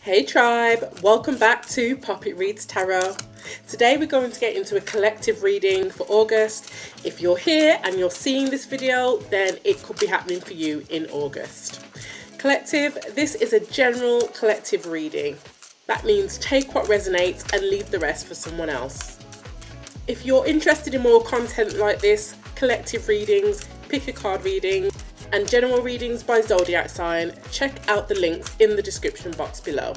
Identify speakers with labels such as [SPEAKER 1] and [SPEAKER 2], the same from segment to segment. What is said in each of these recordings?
[SPEAKER 1] Hey tribe, welcome back to Poppet Reads Tarot. Today we're going to get into a collective reading for August. If you're here and you're seeing this video, then it could be happening for you in August. Collective, this is a general collective reading. That means take what resonates and leave the rest for someone else. If you're interested in more content like this, collective readings, pick a card reading, and general readings by zodiac sign, check out the links in the description box below.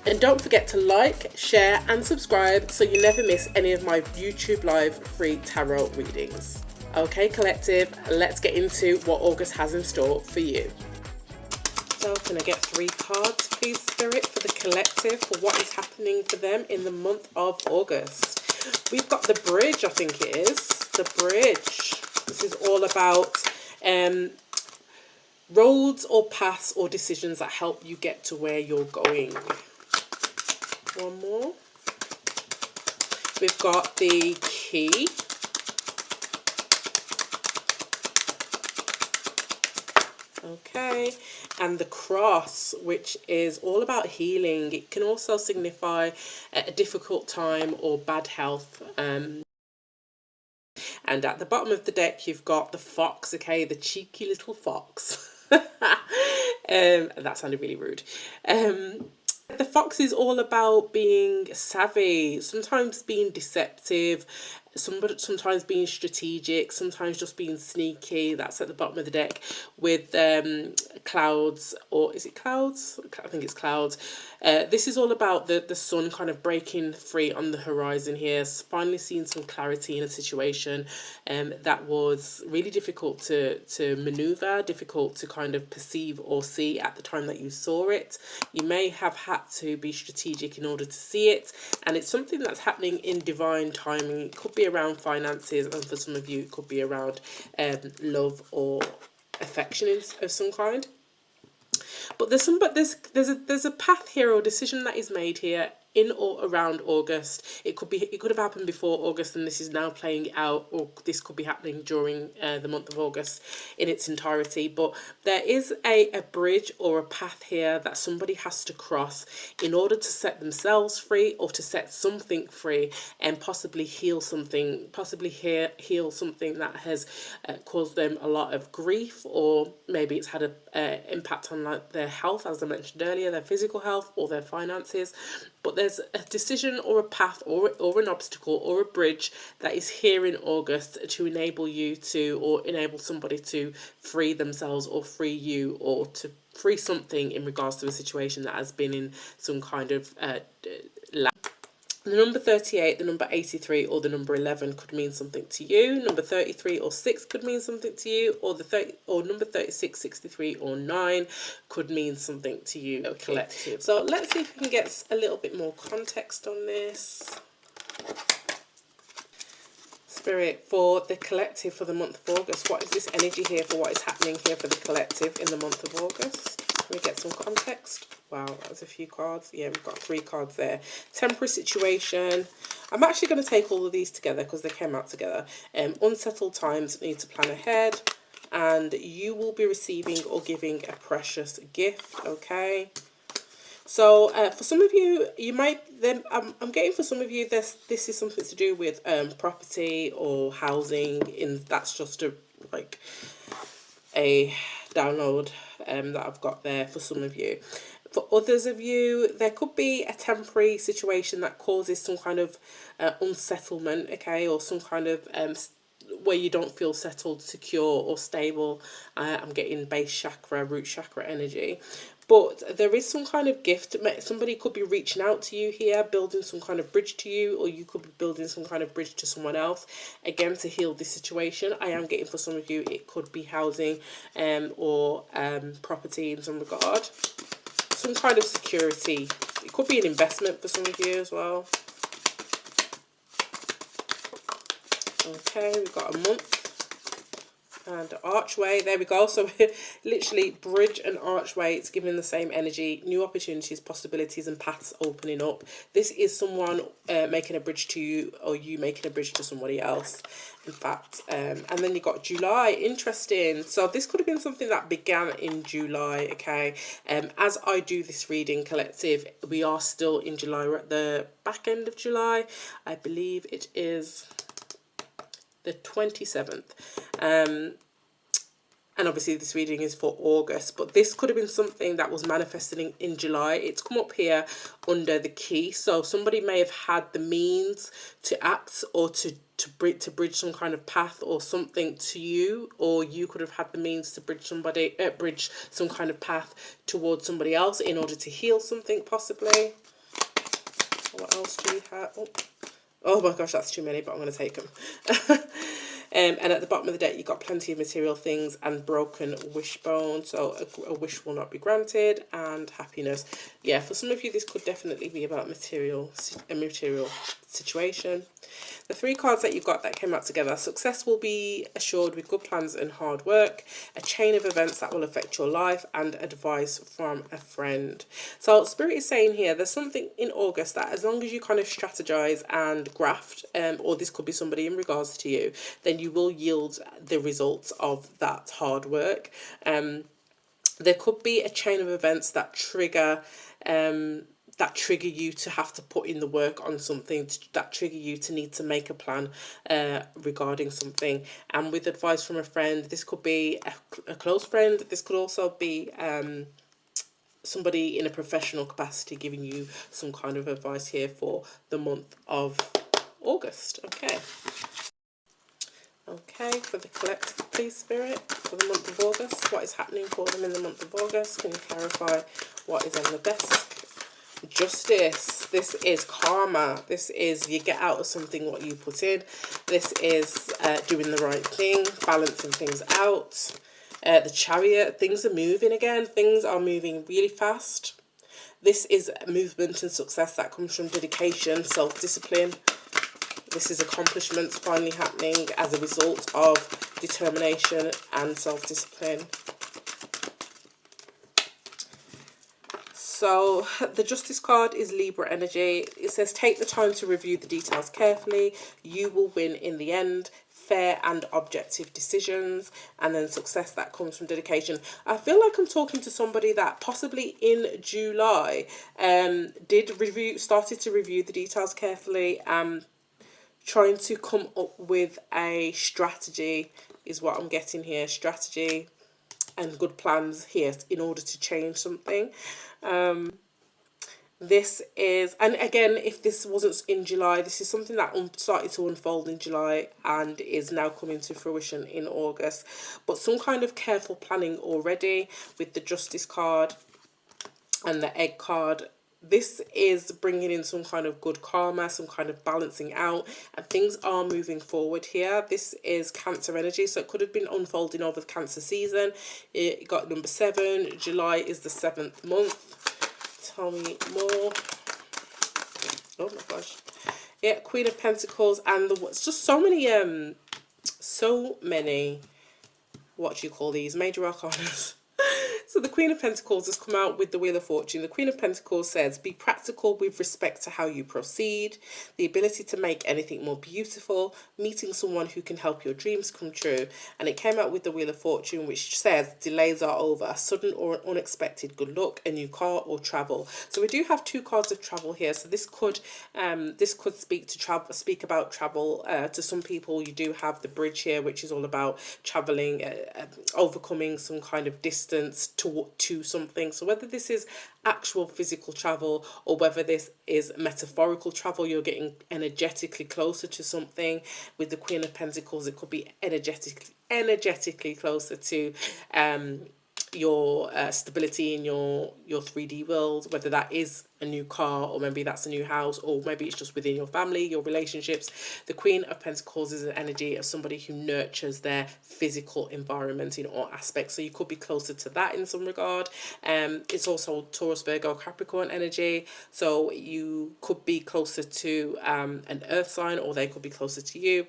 [SPEAKER 1] And don't forget to like, share and subscribe so you never miss any of my YouTube live free tarot readings. Okay collective, let's get into what August has in store for you. So can I get 3 cards please Spirit for the collective for what is happening for them in the month of August. We've got the bridge, I think it is. The bridge. This is all about roads or paths or decisions that help you get to where you're going. One more. We've got the key. Okay, and the cross, which is all about healing. It can also signify a difficult time or bad health. And at the bottom of the deck, you've got the fox, okay, the cheeky little fox. That sounded really rude. The fox is all about being savvy, sometimes being deceptive, sometimes being strategic, sometimes just being sneaky. That's at the bottom of the deck with clouds, or is it clouds? I think it's clouds. This is all about the sun kind of breaking free on the horizon here, finally seeing some clarity in a situation that was really difficult to maneuver, difficult to kind of perceive or see at the time that you saw it. You may have had to be strategic in order to see it, and it's something that's happening in divine timing. It could be around finances, and for some of you it could be around love or affection of some kind. But there's a path here or decision that is made here in or around August. It could have happened before August, and this is now playing out, or this could be happening during the month of August in its entirety. But there is a bridge or a path here that somebody has to cross in order to set themselves free, or to set something free, and possibly heal something, heal something that has caused them a lot of grief, or maybe it's had an impact on like their health, as I mentioned earlier, their physical health or their finances. But there's a decision or a path or an obstacle or a bridge that is here in August to enable you to, or enable somebody to free themselves or free you, or to free something in regards to a situation that has been in some kind of The number 38, the number 83, or the number 11 could mean something to you. Number 33 or 6 could mean something to you, or number 36, 63, or 9 could mean something to you. Okay. Collective. So let's see if we can get a little bit more context on this. Spirit, for the collective for the month of August, what is this energy here for what is happening here for the collective in the month of August? Can we get some context? Wow, that's a few cards. Yeah, we've got 3 cards there. Temporary situation. I'm actually going to take all of these together because they came out together. Unsettled times, need to plan ahead. And you will be receiving or giving a precious gift, okay? So for some of you, you might, I'm getting for some of you, this is something to do with property or housing. That's just a download that I've got there for some of you. For others of you, there could be a temporary situation that causes some kind of unsettlement, okay, or some kind of where you don't feel settled, secure or stable. I'm getting base chakra, root chakra energy. But there is some kind of gift. Somebody could be reaching out to you here, building some kind of bridge to you, or you could be building some kind of bridge to someone else, again, to heal this situation. I am getting for some of you, it could be housing or property in some regard. Some kind of security. It could be an investment for some of you as well. Okay, we've got a month. And archway, there we go. So literally bridge and archway, it's giving the same energy, new opportunities, possibilities and paths opening up. This is someone making a bridge to you, or you making a bridge to somebody else, in fact. And then you got July, interesting. So this could have been something that began in July, okay? As I do this reading collective, we are still in July. We're at the back end of July. I believe it is the 27th. And obviously this reading is for August, but this could have been something that was manifesting in July. It's come up here under the key. So somebody may have had the means to act or to bridge some kind of path or something to you, or you could have had the means to bridge some kind of path towards somebody else in order to heal something, possibly. What else do we have? Oh my gosh, that's too many, but I'm going to take them. And at the bottom of the deck, you've got plenty of material things and broken wishbone. So a wish will not be granted, and happiness. Yeah, for some of you, this could definitely be about a material situation. The three cards that you've got that came out together: success will be assured with good plans and hard work, a chain of events that will affect your life, and advice from a friend. So Spirit is saying here, there's something in August that as long as you kind of strategize and graft, or this could be somebody in regards to you, then you will yield the results of that hard work. There could be a chain of events that trigger you to have to put in the work on something, that trigger you to need to make a plan regarding something. And with advice from a friend, this could be a close friend. This could also be somebody in a professional capacity giving you some kind of advice here for the month of August. Okay, for the collective, please, Spirit, for the month of August. What is happening for them in the month of August? Can you clarify what is on the desk? Justice. This is karma. This is you get out of something what you put in. This is doing the right thing, balancing things out. The Chariot. Things are moving again. Things are moving really fast. This is movement and success that comes from dedication, self-discipline. This is accomplishments finally happening as a result of determination and self-discipline. So the Justice card is Libra energy. It says take the time to review the details carefully. You will win in the end. Fair and objective decisions, and then success that comes from dedication. I feel like I'm talking to somebody that possibly in July started to review the details carefully, trying to come up with a strategy is what I'm getting here. Strategy and good plans here in order to change something. This is, and again, if this wasn't in July, this is something that started to unfold in July and is now coming to fruition in August. But some kind of careful planning already with the Justice card and the Egg card. This is bringing in some kind of good karma, some kind of balancing out, and things are moving forward here. This is Cancer energy, so it could have been unfolding over the Cancer season. It got number 7. July is the 7th month. Tell me more. Oh my gosh. Yeah, Queen of Pentacles, and it's just so many, what do you call these? Major arcanas. So the Queen of Pentacles has come out with the Wheel of Fortune. The Queen of Pentacles says, be practical with respect to how you proceed, the ability to make anything more beautiful, meeting someone who can help your dreams come true. And it came out with the Wheel of Fortune, which says delays are over, sudden or unexpected good luck, a new car or travel. So we do have 2 cards of travel here. So this could speak about travel. To some people, you do have the bridge here, which is all about traveling, overcoming some kind of distance to something. So whether this is actual physical travel or whether this is metaphorical travel, you're getting energetically closer to something. With the Queen of Pentacles, it could be energetically closer to your stability in your 3D world, whether that is a new car or maybe that's a new house, or maybe it's just within your family, your relationships. The Queen of Pentacles is an energy of somebody who nurtures their physical environment in all aspects, so you could be closer to that in some regard. It's also Taurus, Virgo, Capricorn energy, so you could be closer to an earth sign, or they could be closer to you.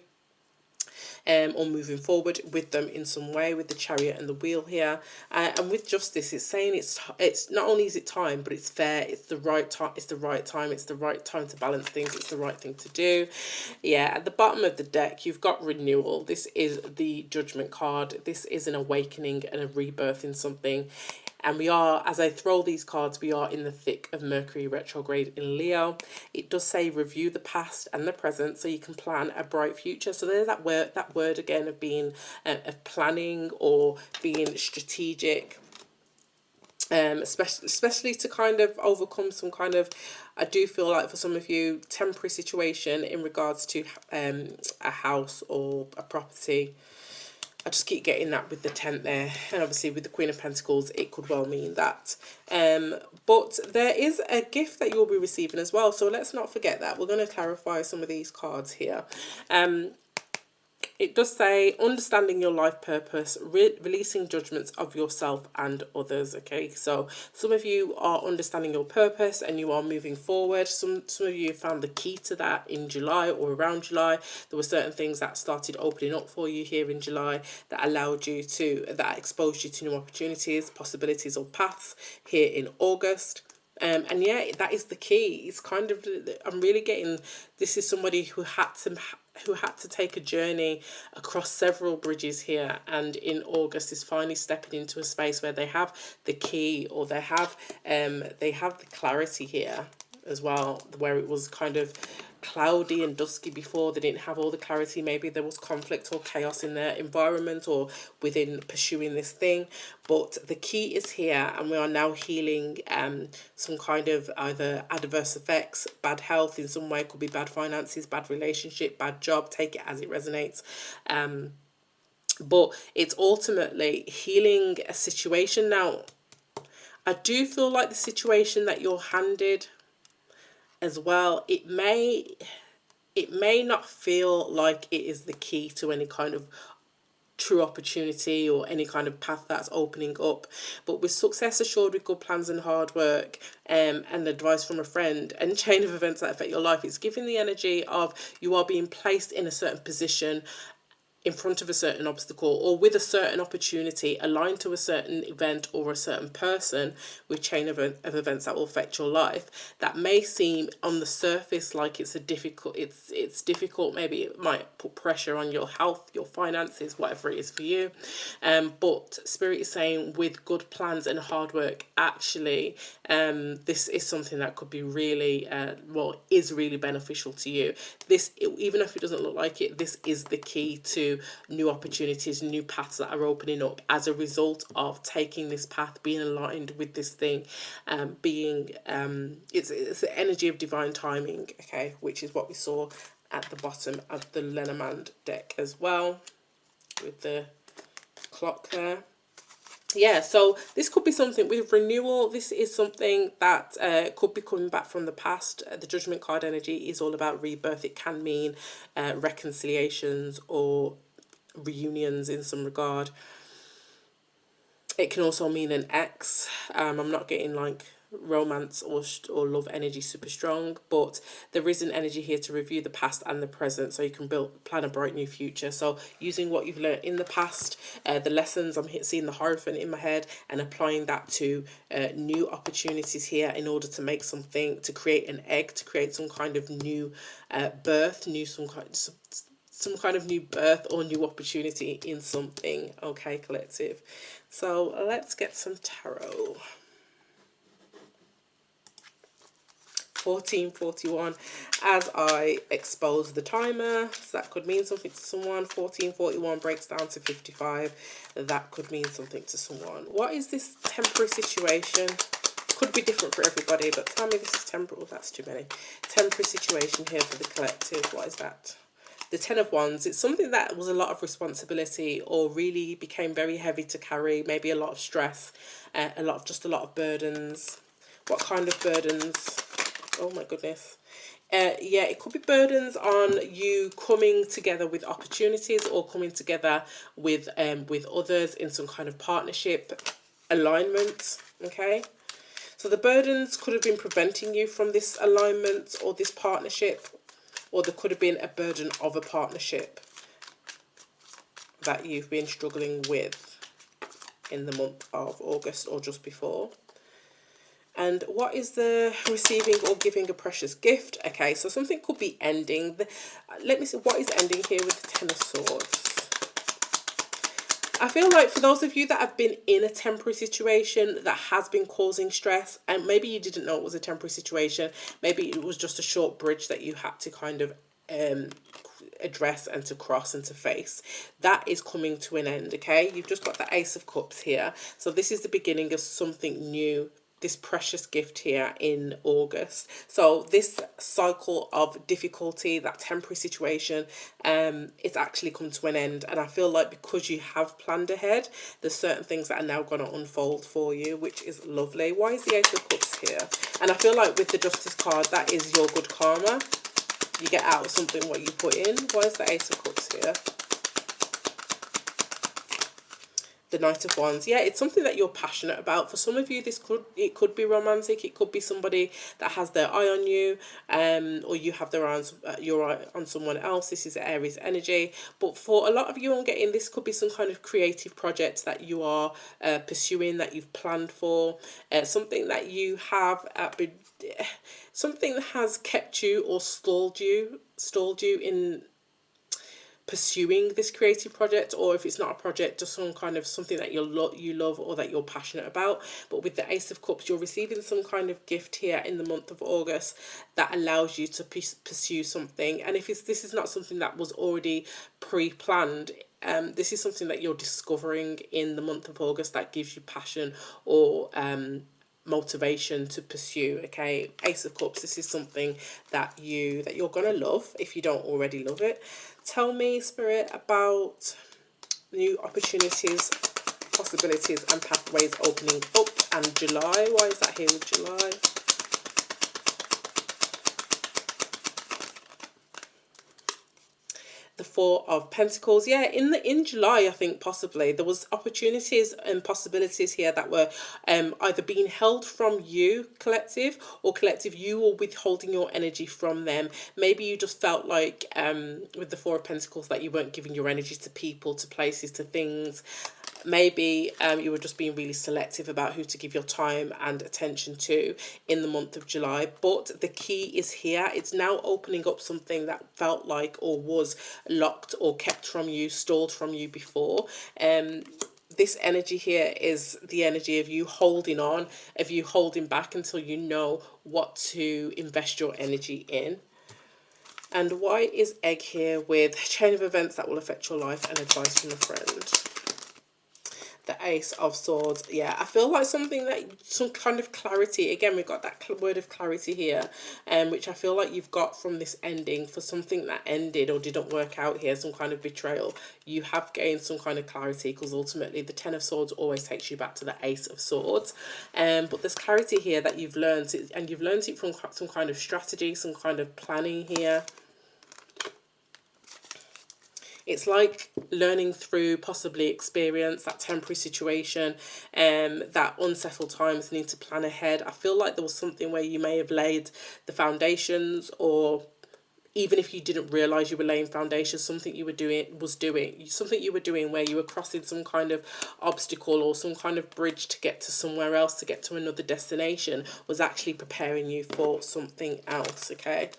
[SPEAKER 1] or moving forward with them in some way, with the Chariot and the Wheel here. And with Justice, it's saying it's not only is it time, but it's fair, it's the right time, it's the right time, it's the right time to balance things, it's the right thing to do. Yeah, at the bottom of the deck, you've got renewal. This is the Judgment card. This is an awakening and a rebirth in something. And we are, as I throw these cards, we are in the thick of Mercury retrograde in Leo. It does say review the past and the present so you can plan a bright future. So there's that word again of being, of planning or being strategic. Especially to kind of overcome some kind of, I do feel like for some of you, temporary situation in regards to a house or a property. I just keep getting that with the 10th there. And obviously with the Queen of Pentacles, it could well mean that. But there is a gift that you'll be receiving as well. So let's not forget that. We're going to clarify some of these cards here. It does say understanding your life purpose, releasing judgments of yourself and others. Okay, so some of you are understanding your purpose and you are moving forward. Some of you found the key to that in July or around July. There were certain things that started opening up for you here in July that allowed you to, that exposed you to new opportunities, possibilities or paths here in August. And yeah, that is the key. It's kind of, I'm really getting, this is somebody who had to take a journey across several bridges here, and in August is finally stepping into a space where they have the key, or they have the clarity here as well, where it was kind of cloudy and dusky before. They didn't have all the clarity. Maybe there was conflict or chaos in their environment or within pursuing this thing, but the key is here, and we are now healing some kind of either adverse effects, bad health in some way. It could be bad finances, bad relationship, bad job, take it as it resonates. But it's ultimately healing a situation. Now I do feel like the situation that you're handed as well, it may not feel like it is the key to any kind of true opportunity or any kind of path that's opening up, but with success assured, with good plans and hard work, and advice from a friend and chain of events that affect your life, it's giving the energy of you are being placed in a certain position, in front of a certain obstacle, or with a certain opportunity aligned to a certain event or a certain person, with chain of events that will affect your life, that may seem on the surface like it's difficult. Maybe it might put pressure on your health, your finances, whatever it is for you, but Spirit is saying with good plans and hard work, actually this is something that could be really is really beneficial to you. This, even if it doesn't look like it, this is the key to new opportunities, new paths that are opening up as a result of taking this path, being aligned with this thing, it's the energy of divine timing, okay, which is what we saw at the bottom of the Lenormand deck as well, with the clock there. Yeah, so this could be something with renewal. This is something that could be coming back from the past. The Judgment card energy is all about rebirth. It can mean reconciliations or reunions in some regard. It can also mean an ex. I'm not getting like romance or love energy super strong, but there is an energy here to review the past and the present so you can plan a bright new future. So using what you've learned in the past, the lessons, I'm seeing the Hierophant in my head, and applying that to new opportunities here in order to make something, to create an egg, to create some kind of new birth, some kind of new birth or new opportunity in something. Okay, collective. So let's get some tarot. 1441, as I expose the timer, so that could mean something to someone. 1441 breaks down to 55. That could mean something to someone. What is this temporary situation? Could be different for everybody, but tell me this is temporary. Oh, that's too many. Temporary situation here for the collective. What is that? The 10 of Wands. It's something that was a lot of responsibility or really became very heavy to carry. Maybe a lot of stress, a lot of burdens. What kind of burdens? Oh my goodness. Yeah, it could be burdens on you coming together with opportunities, or coming together with others in some kind of partnership alignment. Okay, so the burdens could have been preventing you from this alignment or this partnership, or there could have been a burden of a partnership. that you've been struggling with in the month of August or just before. And what is the receiving or giving a precious gift? Okay, so something could be ending. Let me see, what is ending here with the Ten of Swords? I feel like for those of you that have been in a temporary situation that has been causing stress, and maybe you didn't know it was a temporary situation, maybe it was just a short bridge that you had to kind of address and to cross and to face, that is coming to an end. Okay, you've just got the Ace of Cups here, so this is the beginning of something new, this precious gift here in August. So this cycle of difficulty, that temporary situation, it's actually come to an end. And I feel like because you have planned ahead, there's certain things that are now going to unfold for you, which is lovely. Why is the Ace of Cups here? And I feel like with the Justice card, that is your good karma. You get out of something what you put in. Why is the Ace of Cups here? The Knight of Wands. Yeah, it's something that you're passionate about. For some of you, it could be romantic. It could be somebody that has their eye on you, or you have your eye on someone else. This is Aries energy. But for a lot of you, I'm getting this could be some kind of creative project that you are pursuing, that you've planned for, something that you have been, something that has kept you or stalled you in pursuing this creative project, or if it's not a project, just some kind of something that you love or that you're passionate about. But with the Ace of Cups, you're receiving some kind of gift here in the month of August that allows you to pursue something. And if this is not something that was already pre-planned, this is something that you're discovering in the month of August that gives you passion or motivation to pursue. Okay, Ace of Cups, this is something that you're gonna love if you don't already love it. Tell me, Spirit, about new opportunities, possibilities and pathways opening up, and July. Why is that here with July? The Four of Pentacles. Yeah, in July, I think possibly there was opportunities and possibilities here that were either being held from you, collective, or collective, you were withholding your energy from them. Maybe you just felt like with the Four of Pentacles that you weren't giving your energy to people, to places, to things. Maybe you were just being really selective about who to give your time and attention to in the month of July. But the key is here. It's now opening up something that felt like or was locked or kept from you, stalled from you before. This energy here is the energy of you holding on, of you holding back until you know what to invest your energy in. And why is Egg here with chain of events that will affect your life and advice from a friend? The Ace of Swords. Yeah, I feel like some kind of clarity. Again, we've got that word of clarity here, which I feel like you've got from this ending for something that ended or didn't work out here, some kind of betrayal. You have gained some kind of clarity, because ultimately the Ten of Swords always takes you back to the Ace of Swords. But there's clarity here that you've learned, and you've learned it from some kind of strategy, some kind of planning here. It's like learning through possibly experience, that temporary situation, that unsettled times, need to plan ahead. I feel like there was something where you may have laid the foundations, or even if you didn't realize you were laying foundations, something you were doing where you were crossing some kind of obstacle or some kind of bridge to get to somewhere else, to get to another destination, was actually preparing you for something else. Okay.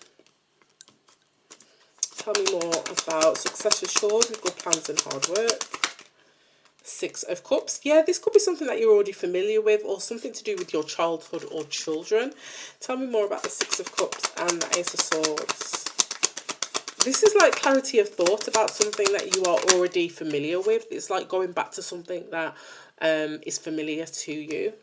[SPEAKER 1] Tell me more about success assured with good plans and hard work. Six of Cups. Yeah, this could be something that you're already familiar with, or something to do with your childhood or children. Tell me more about the Six of Cups and the Ace of Swords. This is like clarity of thought about something that you are already familiar with. It's like going back to something that is familiar to you.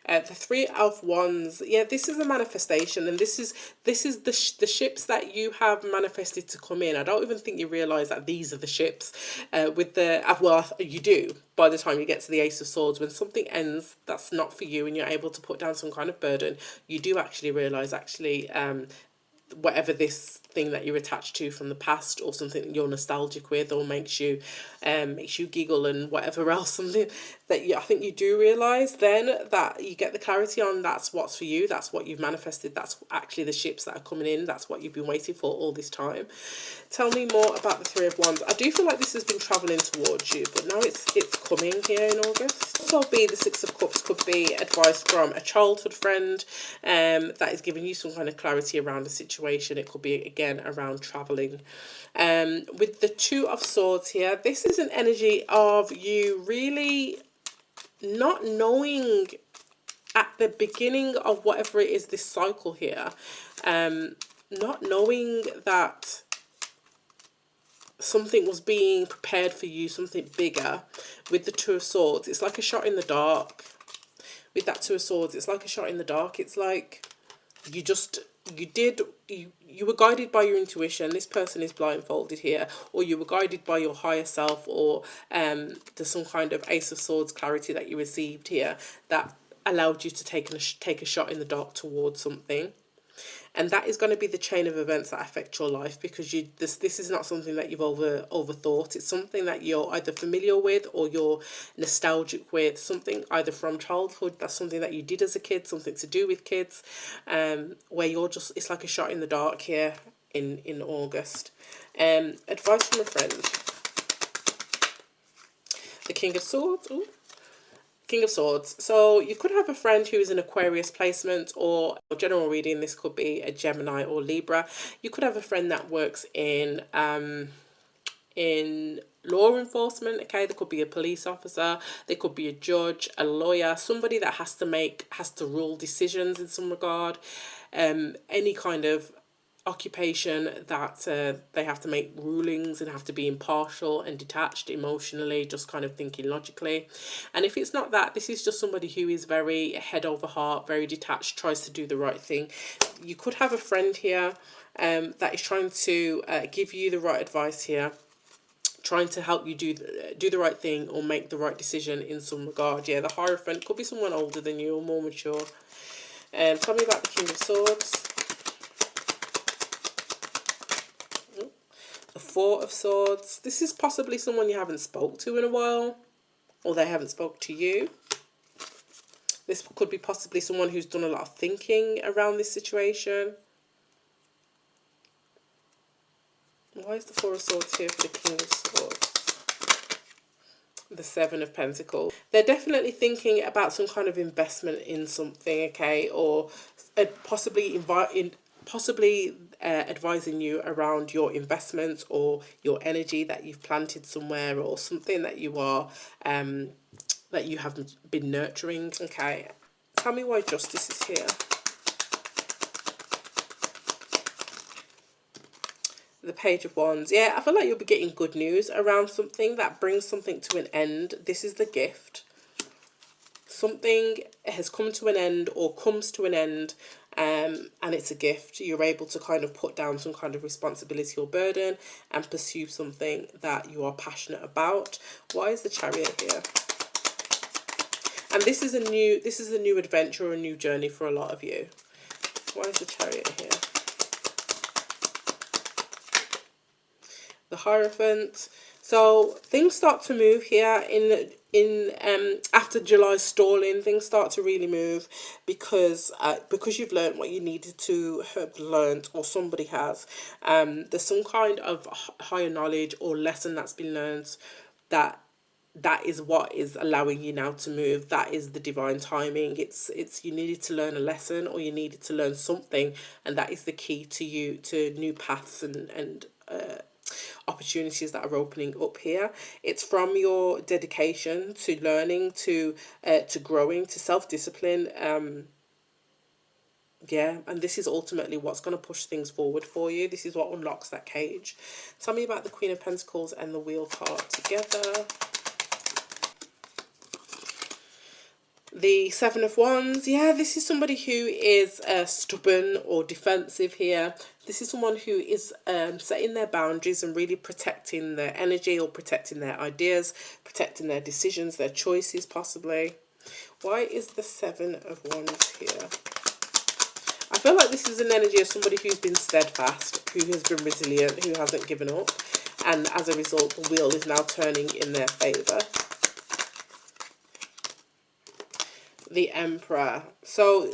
[SPEAKER 1] The Three of Wands. Yeah, this is a manifestation, and this is the ships that you have manifested to come in. I don't even think you realize that these are the ships. With the well, you do by the time you get to the Ace of Swords. When something ends that's not for you, and you're able to put down some kind of burden, you do actually realize whatever this thing that you're attached to from the past, or something that you're nostalgic with, or makes you giggle and whatever else, something that I think you do realize then that you get the clarity on, that's what's for you, that's what you've manifested, that's actually the ships that are coming in, that's what you've been waiting for all this time. Tell me more about the Three of Wands. I do feel like this has been traveling towards you, but now it's coming here in August. So be the Six of Cups could be advice from a childhood friend that is giving you some kind of clarity around the situation. It could be again around traveling. With the Two of Swords here, this is an energy of you really not knowing at the beginning of whatever it is, this cycle here, not knowing that something was being prepared for you, something bigger. With the Two of Swords, it's like a shot in the dark. With that Two of Swords, it's like a shot in the dark. It's like you were guided by your intuition. This person is blindfolded here, or you were guided by your higher self, or there's some kind of Ace of Swords clarity that you received here that allowed you to take a shot in the dark towards something. And that is going to be the chain of events that affect your life, because this is not something that you've overthought. It's something that you're either familiar with or you're nostalgic with, something either from childhood, that's something that you did as a kid, something to do with kids, where you're just, it's like a shot in the dark here in August. Advice from a friend. The King of Swords. Ooh. King of Swords. So you could have a friend who is an Aquarius placement, or general reading, this could be a Gemini or Libra. You could have a friend that works in law enforcement. Okay, there could be a police officer, there could be a judge, a lawyer, somebody that has to rule decisions in some regard. Any kind of occupation that they have to make rulings and have to be impartial and detached emotionally, just kind of thinking logically. And if it's not that, this is just somebody who is very head over heart, very detached, tries to do the right thing. You could have a friend here that is trying to give you the right advice here, trying to help you do the right thing or make the right decision in some regard. Yeah, the Hierophant could be someone older than you or more mature. Tell me about the King of Swords. The Four of Swords. This is possibly someone you haven't spoke to in a while, or they haven't spoke to you. This could be possibly someone who's done a lot of thinking around this situation. Why is the Four of Swords here for the King of Swords? The Seven of Pentacles. They're definitely thinking about some kind of investment in something, okay, or possibly advising you around your investments or your energy that you've planted somewhere, or something that you are that you haven't been nurturing. Okay, tell me why Justice is here. The Page of Wands. Yeah, I feel like you'll be getting good news around something that brings something to an end. This is the gift. Something has come to an end or comes to an end, and it's a gift. You're able to kind of put down some kind of responsibility or burden and pursue something that you are passionate about. Why is the Chariot here? And this is a new adventure or a new journey for a lot of you. Why is the Chariot here? The Hierophant. So things start to move here after July's stalling. Things start to really move because you've learned what you needed to have learned, or somebody has. There's some kind of higher knowledge or lesson that's been learned that is what is allowing you now to move. That is the divine timing. It's you needed to learn a lesson, or you needed to learn something, and that is the key to you to new paths and opportunities that are opening up here. It's from your dedication to learning, to growing, to self-discipline. Yeah, and this is ultimately what's going to push things forward for you. This is what unlocks that cage. Tell me about the Queen of Pentacles and the Wheel card together. The Seven of Wands. Yeah, this is somebody who is stubborn or defensive here. This is someone who is setting their boundaries and really protecting their energy, or protecting their ideas, protecting their decisions, their choices possibly. Why is the Seven of Wands here? I feel like this is an energy of somebody who's been steadfast, who has been resilient, who hasn't given up. And as a result, the wheel is now turning in their favour. The Emperor. So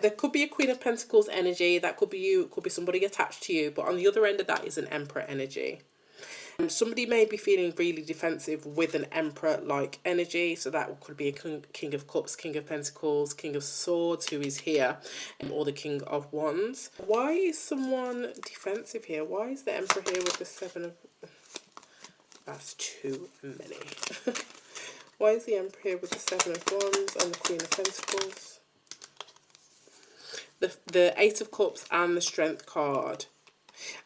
[SPEAKER 1] there could be a Queen of Pentacles energy. That could be you. It could be somebody attached to you. But on the other end of that is an Emperor energy. Somebody may be feeling really defensive with an Emperor-like energy. So that could be a King of Cups, King of Pentacles, King of Swords, who is here, or the King of Wands. Why is someone defensive here? Why is the Emperor here with the Seven of... That's too many. Why is the Emperor here with the Seven of Wands and the Queen of Pentacles? The Eight of Cups and the Strength card.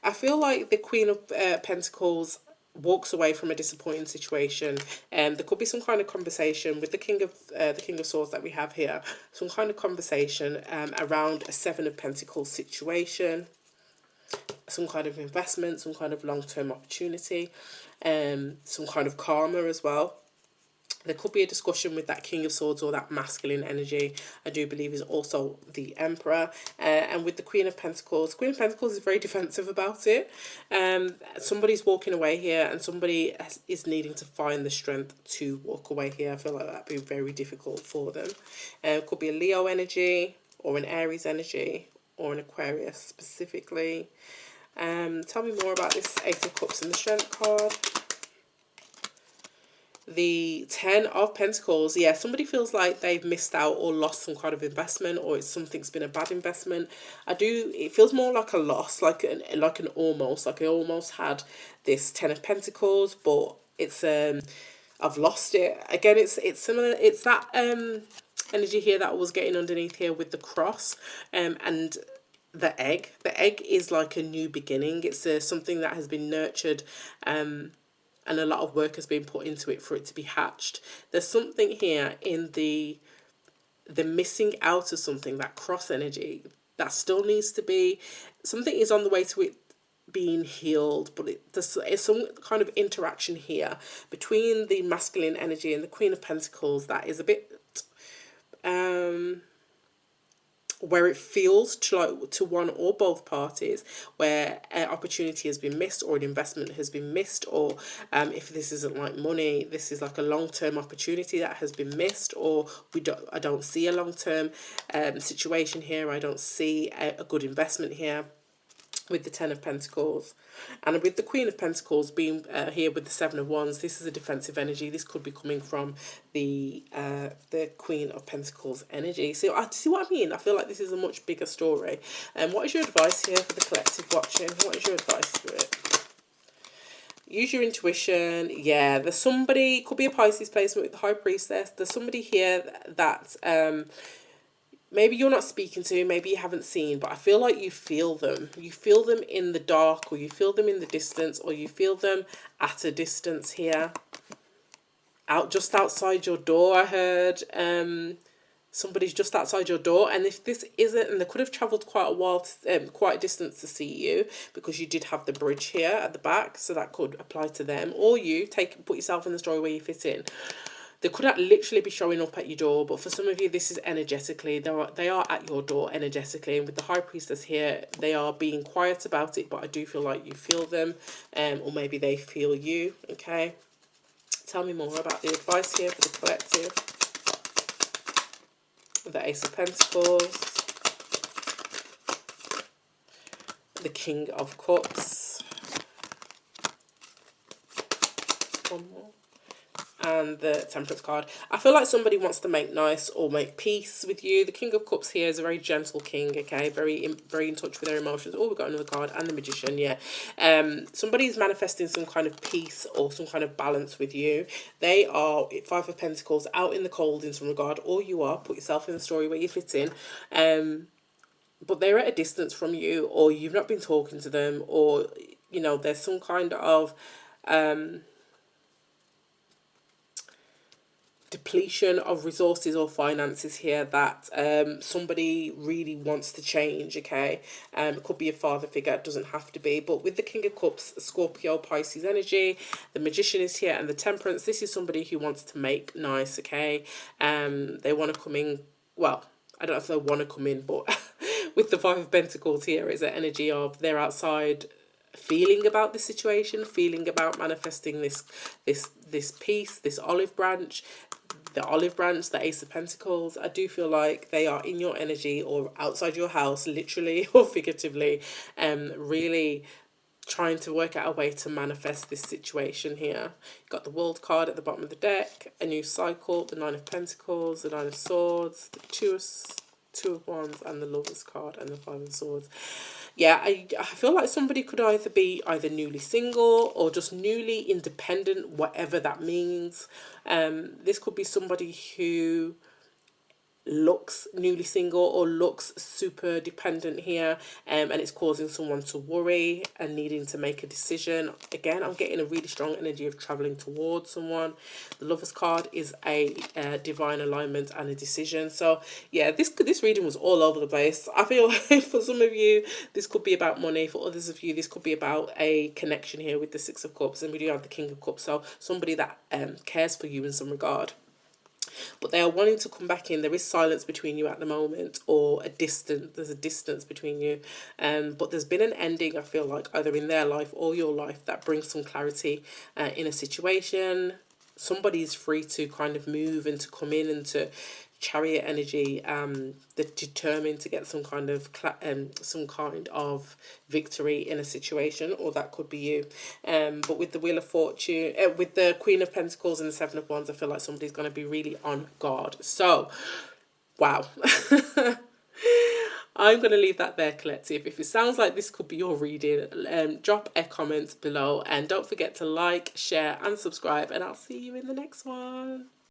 [SPEAKER 1] I feel like the Queen of Pentacles walks away from a disappointing situation, and there could be some kind of conversation with the King of Swords that we have here. Some kind of conversation around a Seven of Pentacles situation, some kind of investment, some kind of long-term opportunity, some kind of karma as well. There could be a discussion with that King of Swords or that masculine energy, I do believe is also the Emperor. And with the Queen of Pentacles is very defensive about it. Somebody's walking away here, and somebody is needing to find the strength to walk away here. I feel like that'd be very difficult for them. It could be a Leo energy, or an Aries energy, or an Aquarius specifically. Tell me more about this Eight of Cups and the Strength card. The Ten of Pentacles. Yeah, somebody feels like they've missed out or lost some kind of investment, or something's been a bad investment. It feels more like a loss, like an almost, like I almost had this Ten of Pentacles, but it's I've lost it. Again, it's similar. It's that energy here that I was getting underneath here with the cross, and the egg. The egg is like a new beginning. It's something that has been nurtured, and a lot of work has been put into it for it to be hatched. There's something here in the missing out of something, that cross energy, that still needs to be, something is on the way to it being healed, but there's some kind of interaction here between the masculine energy and the Queen of Pentacles that is a bit where it feels to one or both parties, where an opportunity has been missed, or an investment has been missed, or if this isn't like money, this is like a long-term opportunity that has been missed, or I don't see a long-term situation here. I don't see a good investment here with the Ten of Pentacles. And with the Queen of Pentacles being here with the Seven of Wands, this is a defensive energy. This could be coming from the Queen of Pentacles energy. So I see what I mean. I feel like this is a much bigger story. And what is your advice here for the collective watching? What is your advice to it? Use your intuition. Yeah, there's somebody, could be a Pisces placement with the High Priestess. There's somebody here that maybe you're not speaking to, maybe you haven't seen, but I feel like you feel them. You feel them in the dark, or you feel them in the distance, or you feel them at a distance here. Just outside your door, I heard. Somebody's just outside your door, and if this isn't, and they could have travelled quite a while, quite a distance to see you, because you did have the bridge here at the back, so that could apply to them. Or you put yourself in the story where you fit in. They could literally be showing up at your door, but for some of you, this is energetically. They are at your door energetically, and with the High Priestess here, they are being quiet about it, but I do feel like you feel them, or maybe they feel you, okay? Tell me more about the advice here for the collective. The Ace of Pentacles. The King of Cups. One more. And the Temperance card. I feel like somebody wants to make nice or make peace with you. The King of Cups here is a very gentle king, okay? Very in touch with their emotions. Oh, we've got another card. And the Magician, yeah. Somebody's manifesting some kind of peace or some kind of balance with you. They are, Five of Pentacles, out in the cold in some regard. Or you are. Put yourself in the story where you fit in. But they're at a distance from you, or you've not been talking to them, or, you know, there's some kind of depletion of resources or finances here that somebody really wants to change, okay? It could be a father figure, it doesn't have to be. But with the King of Cups, Scorpio, Pisces energy, the Magician is here, and the Temperance, this is somebody who wants to make nice, okay? They want to come in, well, I don't know if they want to come in, but with the Five of Pentacles here, it's an energy of they're outside feeling about the situation, feeling about manifesting this piece, this olive branch. The olive branch, the Ace of Pentacles, I do feel like they are in your energy or outside your house, literally or figuratively, really trying to work out a way to manifest this situation here. You've got the World card at the bottom of the deck, a new cycle, the Nine of Pentacles, the Nine of Swords, the Two of Wands, and the Lovers card, and the Five of Swords. Yeah, I feel like somebody could either be either newly single or just newly independent, whatever that means. This could be somebody who looks newly single or looks super dependent here, and it's causing someone to worry and needing to make a decision. Again, I'm getting a really strong energy of traveling towards someone. The Lovers card is a divine alignment and a decision. So yeah, this reading was all over the place. I feel like for some of you this could be about money, for others of you this could be about a connection here with the Six of Cups, and we do have the King of Cups, so somebody that cares for you in some regard. But they are wanting to come back in. There is silence between you at the moment, or a distance. There's a distance between you. But there's been an ending, I feel like, either in their life or your life, that brings some clarity in a situation. Somebody is free to kind of move and to come in and to Chariot energy. They're determined to get some kind of victory in a situation, or that could be you. But with the Wheel of Fortune, with the Queen of Pentacles and the Seven of Wands, I feel like somebody's going to be really on guard. So, wow. I'm going to leave that there, collective. If it sounds like this could be your reading, drop a comment below, and don't forget to like, share and subscribe, and I'll see you in the next one.